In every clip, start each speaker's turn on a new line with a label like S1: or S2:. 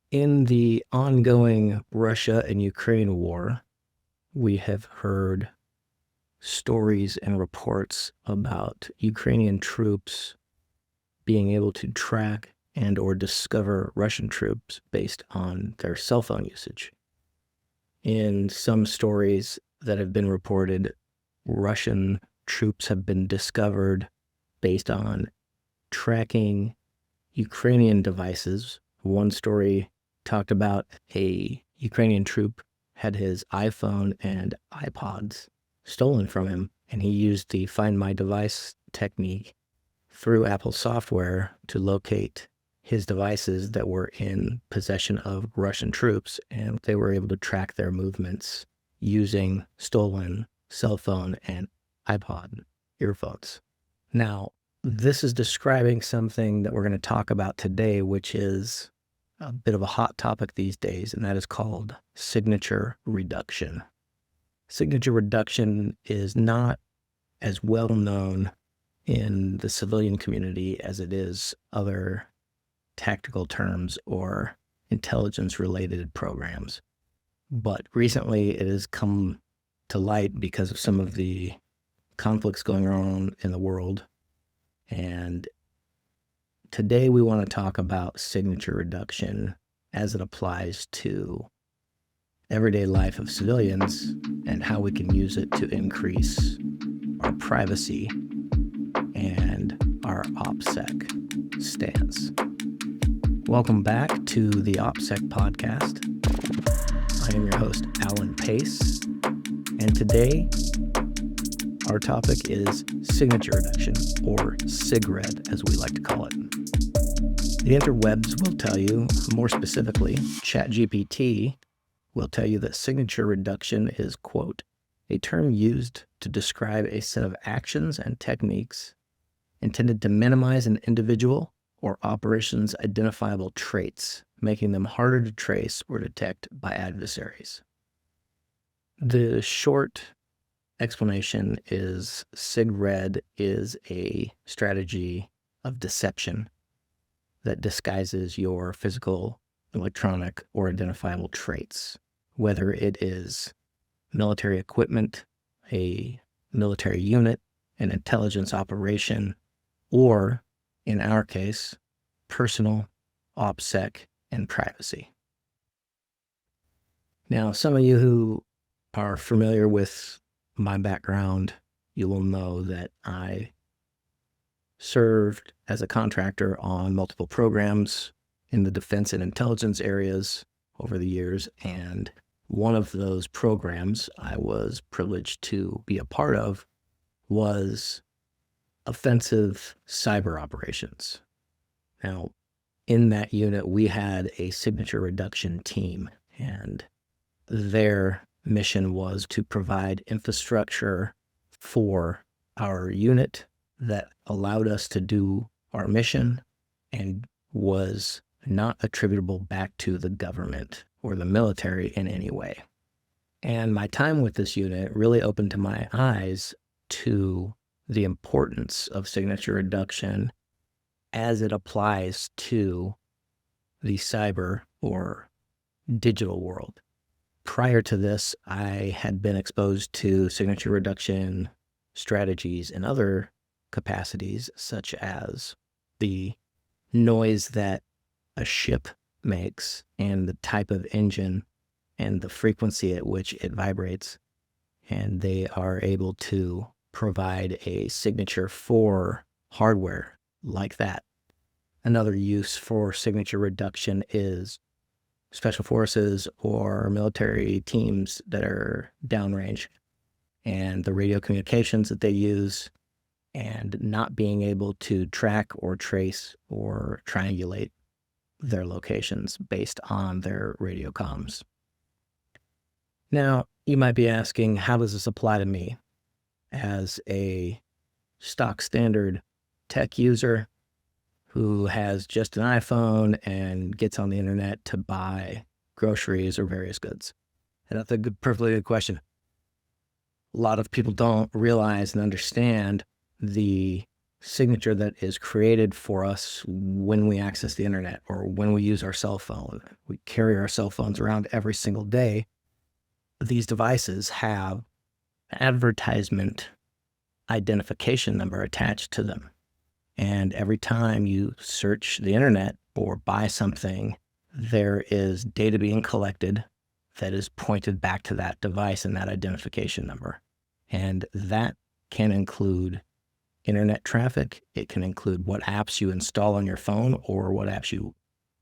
S1: In the ongoing Russia and Ukraine war, we have heard stories and reports about Ukrainian troops being able to track and or discover Russian troops based on their cell phone usage. In some stories that have been reported, Russian troops have been discovered based on tracking Ukrainian devices. One story talked about a Ukrainian troop had his iPhone and iPods stolen from him, and he used the Find My Device technique through Apple software to locate his devices that were in possession of Russian troops, and they were able to track their movements using stolen cell phone and iPod earphones. Now, this is describing something that we're going to talk about today, which is a bit of a hot topic these days, and that is called signature reduction. Signature reduction is not as well known in the civilian community as it is other tactical terms or intelligence-related programs. But recently it has come to light because of some of the conflicts going on in the world. And today we want to talk about signature reduction as it applies to everyday life of civilians and how we can use it to increase our privacy and our OPSEC stance. Welcome back to the OPSEC Podcast. I am your host, Alan Pace, and today our topic is signature reduction, or SIGRED, as we like to call it. The interwebs will tell you, more specifically, ChatGPT will tell you that signature reduction is, quote, a term used to describe a set of actions and techniques intended to minimize an individual or operation's identifiable traits, making them harder to trace or detect by adversaries. The short explanation is SIGRED is a strategy of deception that disguises your physical, electronic, or identifiable traits, whether it is military equipment, a military unit, an intelligence operation, or, in our case, personal, OPSEC, and privacy. Now, some of you who are familiar with my background, you will know that I served as a contractor on multiple programs in the defense and intelligence areas over the years, and one of those programs I was privileged to be a part of was offensive cyber operations. Now, in that unit, we had a signature reduction team, and their mission was to provide infrastructure for our unit that allowed us to do our mission and was not attributable back to the government or the military in any way. And my time with this unit really opened to my eyes to the importance of signature reduction as it applies to the cyber or digital world. Prior to this, I had been exposed to signature reduction strategies in other capacities, such as the noise that a ship makes and the type of engine and the frequency at which it vibrates. And they are able to provide a signature for hardware like that. Another use for signature reduction is special forces or military teams that are downrange and the radio communications that they use and not being able to track or trace or triangulate their locations based on their radio comms. Now, you might be asking, how does this apply to me as a stock standard tech user who has just an iPhone and gets on the internet to buy groceries or various goods? And that's a perfectly good question. A lot of people don't realize and understand the signature that is created for us when we access the internet or when we use our cell phone. We carry our cell phones around every single day. These devices have advertisement identification number attached to them. And every time you search the internet or buy something, there is data being collected that is pointed back to that device and that identification number. And that can include internet traffic. It can include what apps you install on your phone or what apps you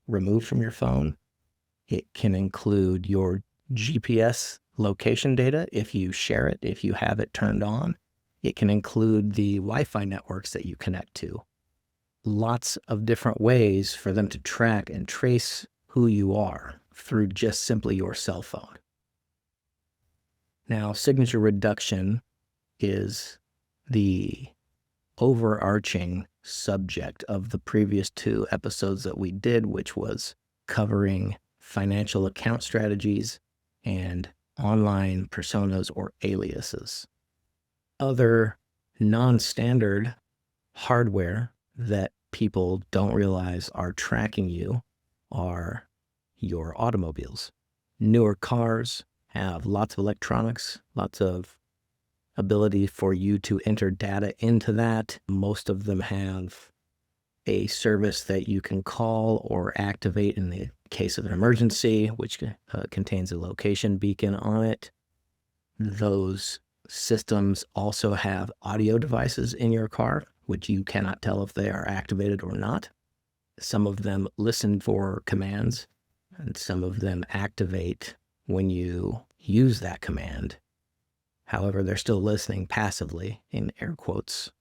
S1: remove from your phone. It can include your GPS location data if you share it, if you have it turned on. It can include the Wi-Fi networks that you connect to. Lots of different ways for them to track and trace who you are through just simply your cell phone. Now, signature reduction is the overarching subject of the previous 2 episodes that we did, which was covering financial account strategies and online personas or aliases. Other non-standard hardware that people don't realize are tracking you are your automobiles. Newer cars have lots of electronics, lots of ability for you to enter data into that. Most of them have a service that you can call or activate in the case of an emergency, which contains a location beacon on it. Those systems also have audio devices in your car, which you cannot tell if they are activated or not. Some of them listen for commands, and some of them activate when you use that command. However, they're still listening passively, in air quotes.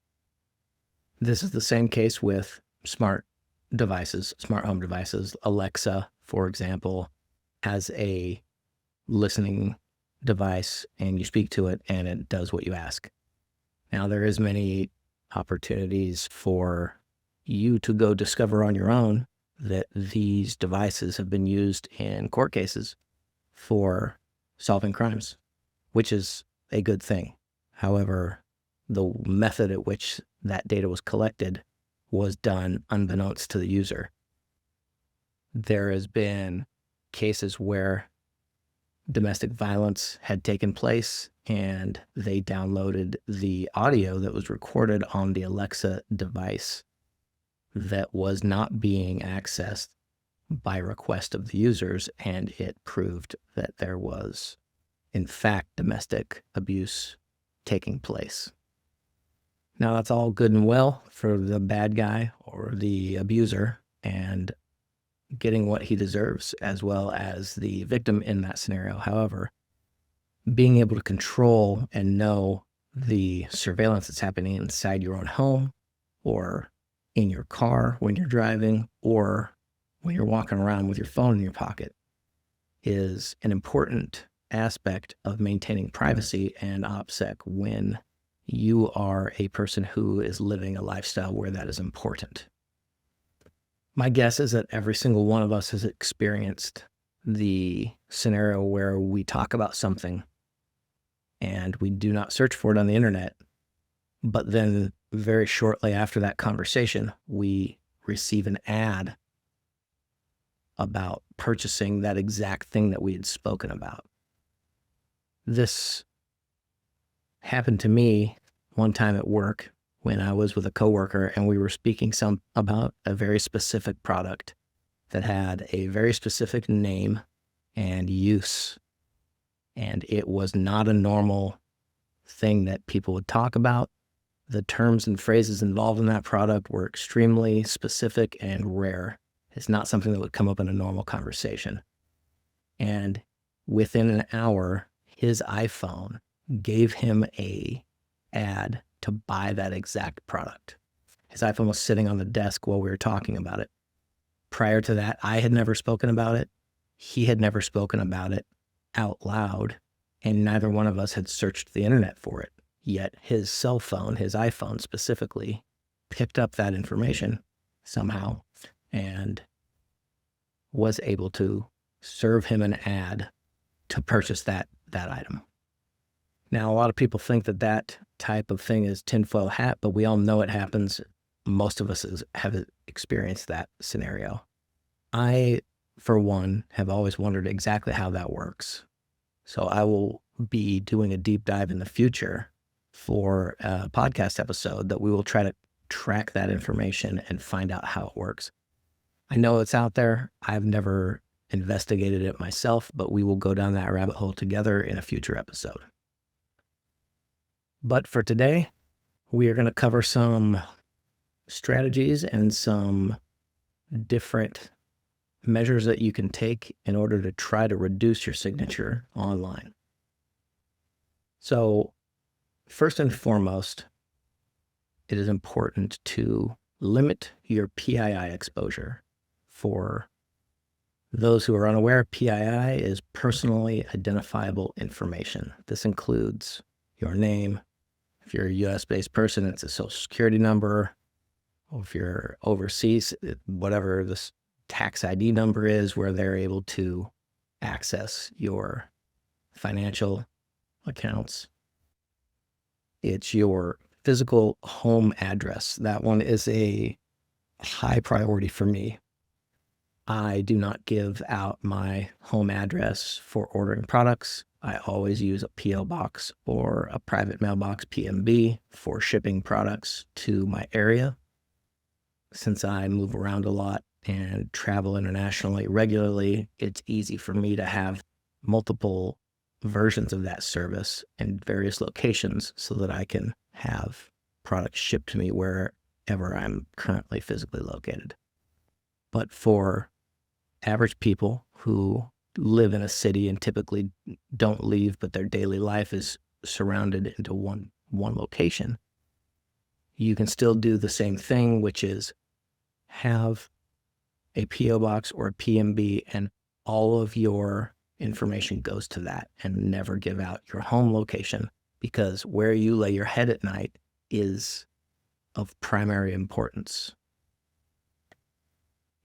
S1: This is the same case with smart devices, smart home devices. Alexa, for example, has a listening device, and you speak to it, and it does what you ask. Now, there is many opportunities for you to go discover on your own that these devices have been used in court cases for solving crimes, which is a good thing. However, the method at which that data was collected was done unbeknownst to the user. There has been cases where domestic violence had taken place and they downloaded the audio that was recorded on the Alexa device that was not being accessed by request of the users, and it proved that there was, in fact, domestic abuse taking place. Now, that's all good and well for the bad guy or the abuser and getting what he deserves, as well as the victim in that scenario. However, being able to control and know the surveillance that's happening inside your own home or in your car when you're driving or when you're walking around with your phone in your pocket is an important aspect of maintaining privacy and OPSEC when you are a person who is living a lifestyle where that is important. My guess is that every single one of us has experienced the scenario where we talk about something and we do not search for it on the internet, but then very shortly after that conversation, we receive an ad about purchasing that exact thing that we had spoken about. This happened to me one time at work when I was with a coworker and we were speaking about a very specific product that had a very specific name and use. And it was not a normal thing that people would talk about. The terms and phrases involved in that product were extremely specific and rare. It's not something that would come up in a normal conversation. And within an hour, his iPhone gave him an ad to buy that exact product. His iPhone was sitting on the desk while we were talking about it. Prior to that, I had never spoken about it. He had never spoken about it out loud, and neither one of us had searched the internet for it. Yet his cell phone, his iPhone specifically, picked up that information somehow and was able to serve him an ad to purchase that item. Now, a lot of people think that that type of thing is tinfoil hat, but we all know it happens. Most of us have experienced that scenario. I, for one, have always wondered exactly how that works. So I will be doing a deep dive in the future for a podcast episode that we will try to track that information and find out how it works. I know it's out there. I've never investigated it myself, but we will go down that rabbit hole together in a future episode. But for today, we are going to cover some strategies and some different measures that you can take in order to try to reduce your signature online. So first and foremost, it is important to limit your PII exposure. For those who are unaware, PII is personally identifiable information. This includes your name. If you're a US-based person, it's a social security number. Or if you're overseas, whatever this tax ID number is, where they're able to access your financial accounts. It's your physical home address. That one is a high priority for me. I do not give out my home address for ordering products. I always use a P.O. box or a private mailbox, PMB, for shipping products to my area. Since I move around a lot and travel internationally regularly, it's easy for me to have multiple versions of that service in various locations so that I can have products shipped to me wherever I'm currently physically located. But for average people who live in a city and typically don't leave, but their daily life is surrounded into one location, you can still do the same thing, which is have a P.O. box or a PMB, and all of your information goes to that, and never give out your home location, because where you lay your head at night is of primary importance.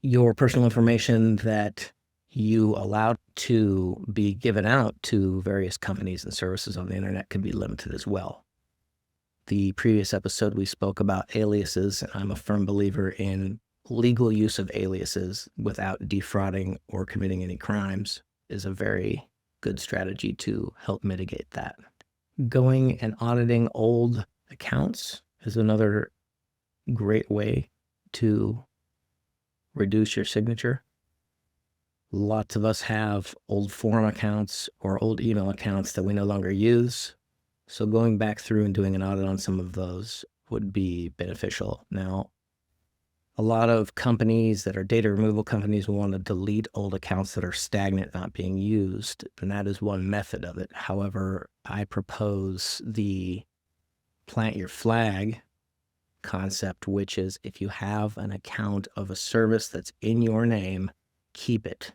S1: Your personal information that you allow to be given out to various companies and services on the internet can be limited as well. The previous episode, we spoke about aliases, and I'm a firm believer in legal use of aliases without defrauding or committing any crimes is a very good strategy to help mitigate that. Going and auditing old accounts is another great way to reduce your signature. Lots of us have old forum accounts or old email accounts that we no longer use. So going back through and doing an audit on some of those would be beneficial. Now, a lot of companies that are data removal companies will want to delete old accounts that are stagnant, not being used, and that is one method of it. However, I propose the plant your flag concept, which is if you have an account of a service that's in your name, keep it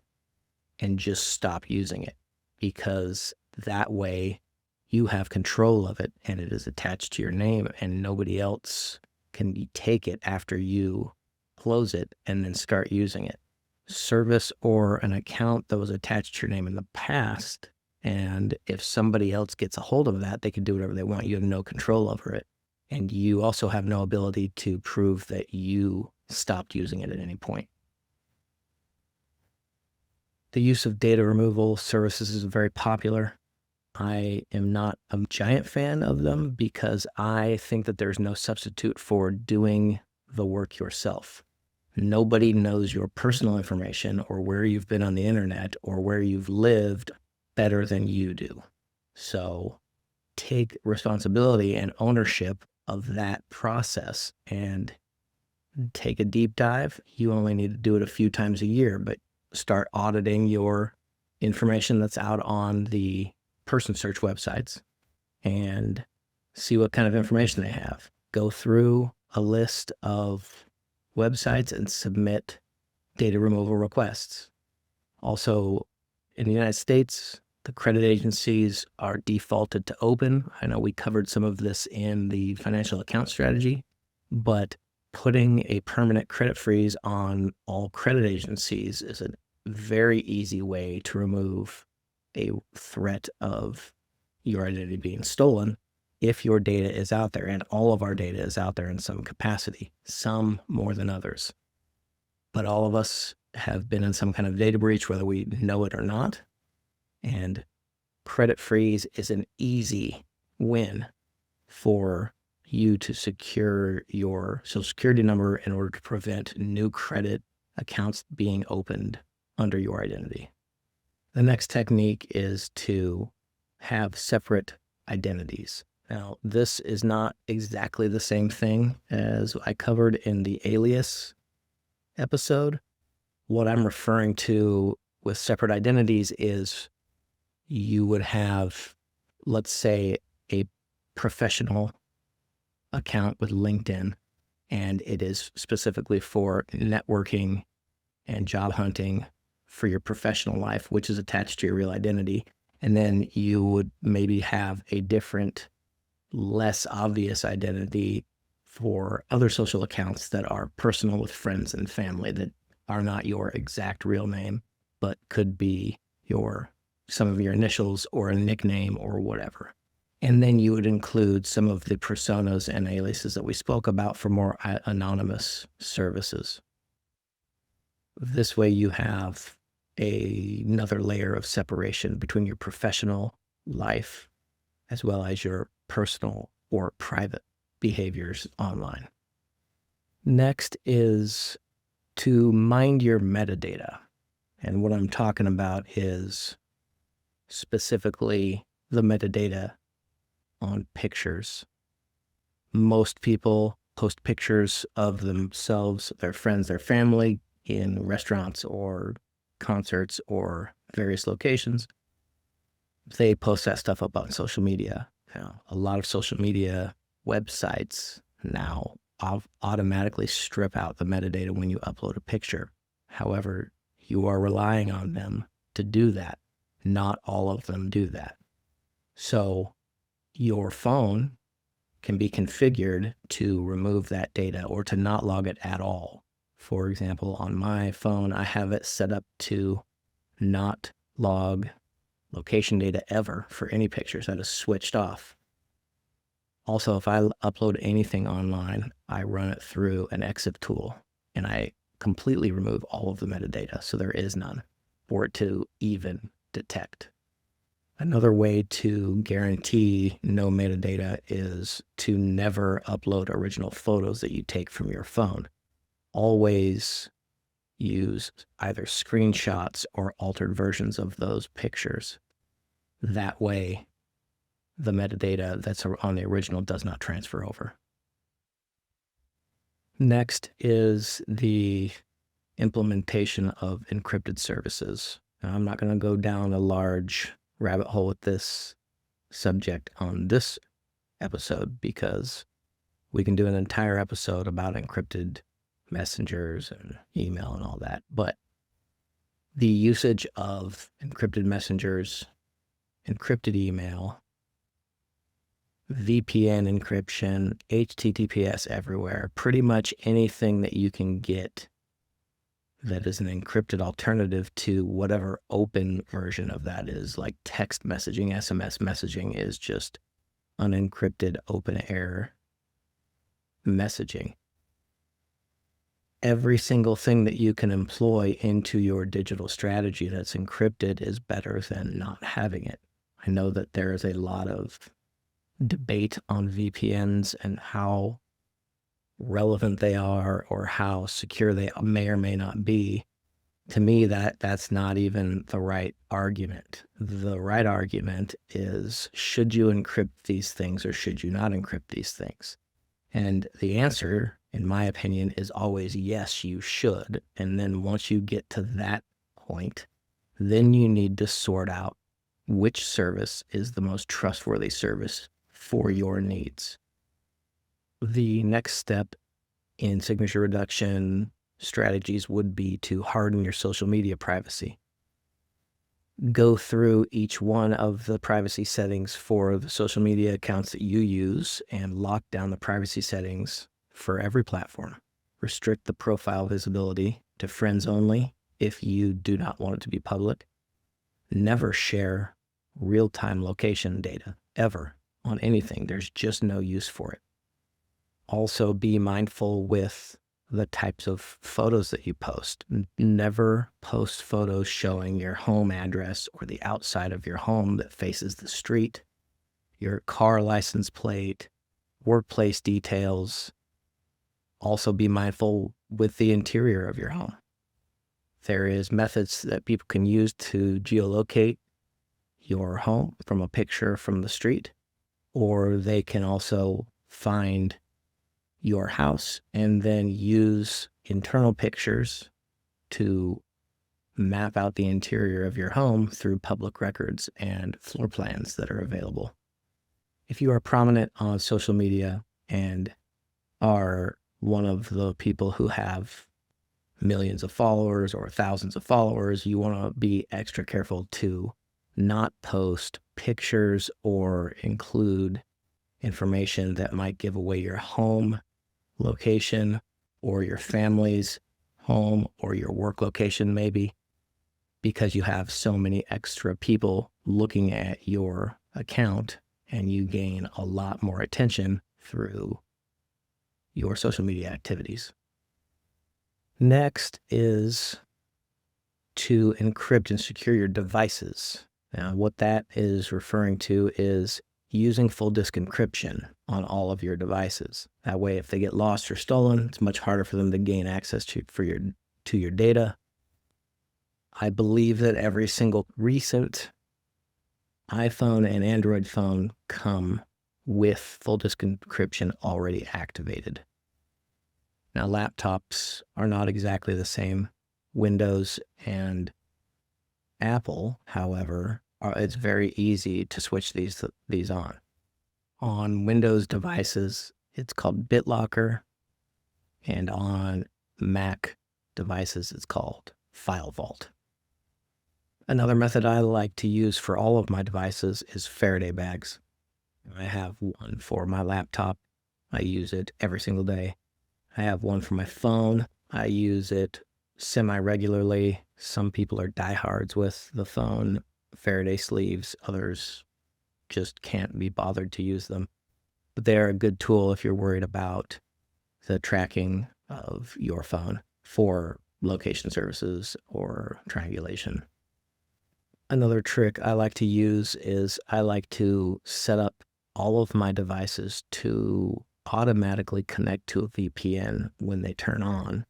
S1: and just stop using it, because that way you have control of it and it is attached to your name, and nobody else can take it after you close it and then start using it. Service or an account that was attached to your name in the past, and if somebody else gets a hold of that, they can do whatever they want. You have no control over it. And you also have no ability to prove that you stopped using it at any point. The use of data removal services is very popular. I am not a giant fan of them because I think that there's no substitute for doing the work yourself. Nobody knows your personal information or where you've been on the internet or where you've lived better than you do. So take responsibility and ownership of that process and take a deep dive. You only need to do it a few times a year, but start auditing your information that's out on the person search websites and see what kind of information they have. Go through a list of websites and submit data removal requests. Also, in the United States, the credit agencies are defaulted to open. I know we covered some of this in the financial account strategy, but putting a permanent credit freeze on all credit agencies is a very easy way to remove a threat of your identity being stolen if your data is out there, and all of our data is out there in some capacity, some more than others. But all of us have been in some kind of data breach, whether we know it or not. And credit freeze is an easy win for you to secure your Social Security number in order to prevent new credit accounts being opened under your identity. The next technique is to have separate identities. Now, this is not exactly the same thing as I covered in the alias episode. What I'm referring to with separate identities is you would have, let's say, a professional account with LinkedIn, and it is specifically for networking and job hunting for your professional life, which is attached to your real identity. And then you would maybe have a different, less obvious identity for other social accounts that are personal with friends and family that are not your exact real name, but could be some of your initials or a nickname or whatever. And then you would include some of the personas and aliases that we spoke about for more anonymous services. This way you have another layer of separation between your professional life as well as your personal or private behaviors online. Next is to mind your metadata. And what I'm talking about is specifically the metadata on pictures. Most people post pictures of themselves, their friends, their family in restaurants or concerts or various locations. They post that stuff up on social media. A lot of social media websites now automatically strip out the metadata when you upload a picture. However, you are relying on them to do that. Not all of them do that. So your phone can be configured to remove that data or to not log it at all. For example, on my phone, I have it set up to not log location data ever for any pictures. That is switched off. Also, if I upload anything online, I run it through an exif tool and I completely remove all of the metadata, so there is none for it to even detect. Another way to guarantee no metadata is to never upload original photos that you take from your phone. Always use either screenshots or altered versions of those pictures. That way, the metadata that's on the original does not transfer over. Next is the implementation of encrypted services. Now, I'm not going to go down a large rabbit hole with this subject on this episode because we can do an entire episode about encrypted messengers and email and all that. But the usage of encrypted messengers, encrypted email, VPN encryption, HTTPS everywhere, pretty much anything that you can get that is an encrypted alternative to whatever open version of that is, like text messaging, SMS messaging is just unencrypted open air messaging. Every single thing that you can employ into your digital strategy that's encrypted is better than not having it. I know that there is a lot of debate on VPNs and how relevant they are or how secure they may or may not be. To me, that's not even the right argument. The right argument is, should you encrypt these things or should you not encrypt these things? And the answer, in my opinion, is always yes, you should. And then once you get to that point, then you need to sort out which service is the most trustworthy service for your needs. The next step in signature reduction strategies would be to harden your social media privacy. Go through each one of the privacy settings for the social media accounts that you use and lock down the privacy settings for every platform. Restrict the profile visibility to friends only if you do not want it to be public. Never share real-time location data ever on anything. There's just no use for it. Also, be mindful with the types of photos that you post. Never post photos showing your home address or the outside of your home that faces the street, your car license plate, workplace details. Also, be mindful with the interior of your home. There is methods that people can use to geolocate your home from a picture from the street, or they can also find your house and then use internal pictures to map out the interior of your home through public records and floor plans that are available. If you are prominent on social media and are one of the people who have millions of followers or thousands of followers, you want to be extra careful to not post pictures or include information that might give away your home location or your family's home or your work location maybe, because you have so many extra people looking at your account and you gain a lot more attention through your social media activities. Next is to encrypt and secure your devices. Now, what that is referring to is using full disk encryption on all of your devices. That way, if they get lost or stolen, it's much harder for them to gain access to your data. I believe that every single recent iPhone and Android phone come with full disk encryption already activated. Now, laptops are not exactly the same. Windows and Apple, however, it's very easy to switch these on. On Windows devices, it's called BitLocker, and on Mac devices, it's called File Vault. Another method I like to use for all of my devices is Faraday bags. I have one for my laptop. I use it every single day. I have one for my phone. I use it semi-regularly. Some people are diehards with the phone Faraday sleeves. Others just can't be bothered to use them. But they're a good tool if you're worried about the tracking of your phone for location services or triangulation. Another trick I like to use is I like to set up all of my devices to automatically connect to a VPN when they turn on.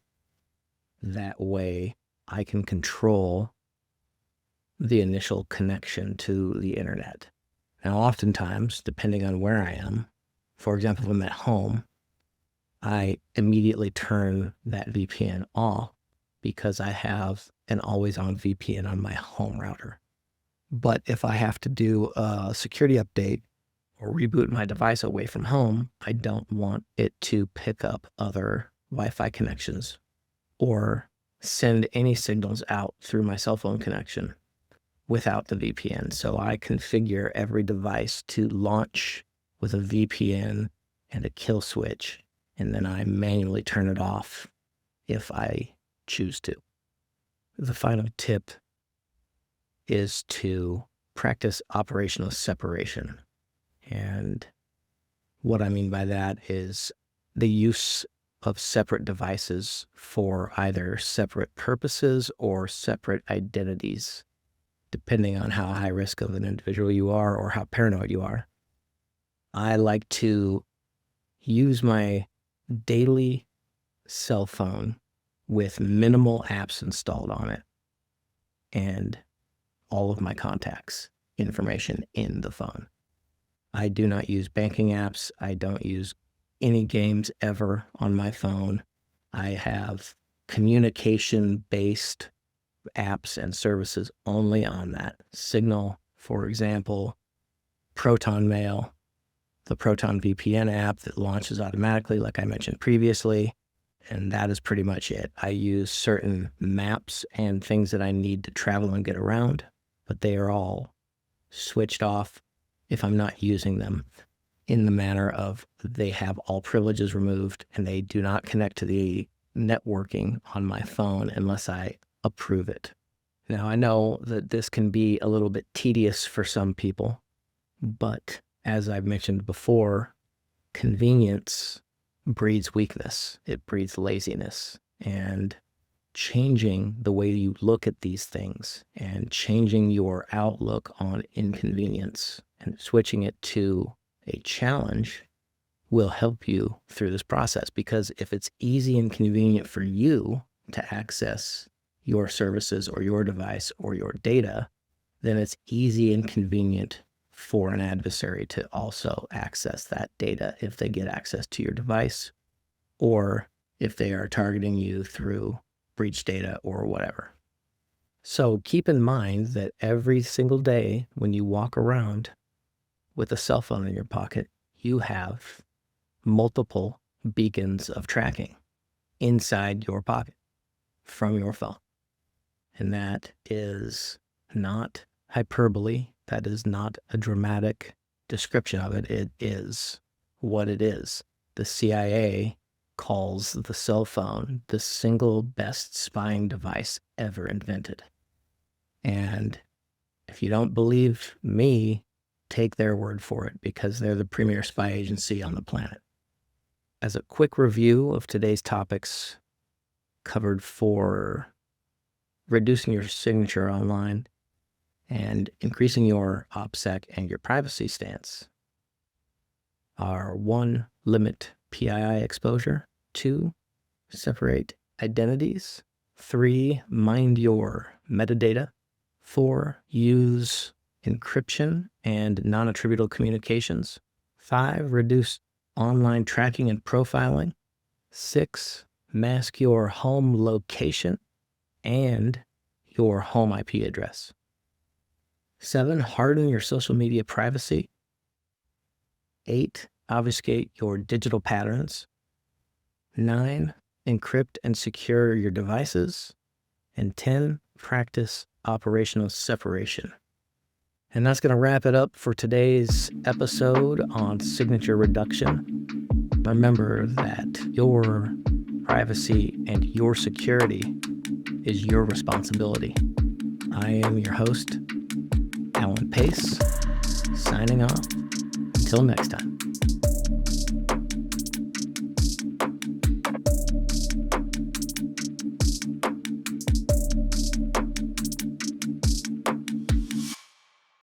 S1: That way I can control the initial connection to the internet. Now, oftentimes, depending on where I am, for example, if I'm at home, I immediately turn that VPN off because I have an always-on VPN on my home router. But if I have to do a security update or reboot my device away from home, I don't want it to pick up other Wi-Fi connections or send any signals out through my cell phone connection without the VPN. So I configure every device to launch with a VPN and a kill switch, and then I manually turn it off if I choose to. The final tip is to practice operational separation. And what I mean by that is the use of separate devices for either separate purposes or separate identities, depending on how high risk of an individual you are or how paranoid you are. I like to use my daily cell phone with minimal apps installed on it and all of my contacts information in the phone. I do not use banking apps. I don't use any games ever on my phone. I have communication-based apps and services only on that. Signal, for example, Proton Mail, the Proton VPN app that launches automatically, like I mentioned previously, and that is pretty much it. I use certain maps and things that I need to travel and get around, but they are all switched off if I'm not using them, in the manner of they have all privileges removed and they do not connect to the networking on my phone unless I approve it. Now, I know that this can be a little bit tedious for some people, but as I've mentioned before, convenience breeds weakness. It breeds laziness. And changing the way you look at these things and changing your outlook on inconvenience and switching it to a challenge will help you through this process. Because if it's easy and convenient for you to access your services or your device or your data, then it's easy and convenient for an adversary to also access that data if they get access to your device or if they are targeting you through breach data or whatever. So keep in mind that every single day when you walk around with a cell phone in your pocket, you have multiple beacons of tracking inside your pocket from your phone. And that is not hyperbole. That is not a dramatic description of it. It is what it is. The CIA calls the cell phone the single best spying device ever invented. And if you don't believe me, take their word for it, because they're the premier spy agency on the planet. As a quick review of today's topics covered for reducing your signature online and increasing your OPSEC and your privacy stance are 1, limit PII exposure, 2, separate identities, 3, mind your metadata, 4, use encryption and non-attributable communications, 5, reduce online tracking and profiling, 6, mask your home location and your home IP address, 7, harden your social media privacy, 8, obfuscate your digital patterns, 9, encrypt and secure your devices, and 10, practice operational separation. And that's going to wrap it up for today's episode on signature reduction. Remember that your privacy and your security is your responsibility. I am your host, Alan Pace, signing off. Until next time.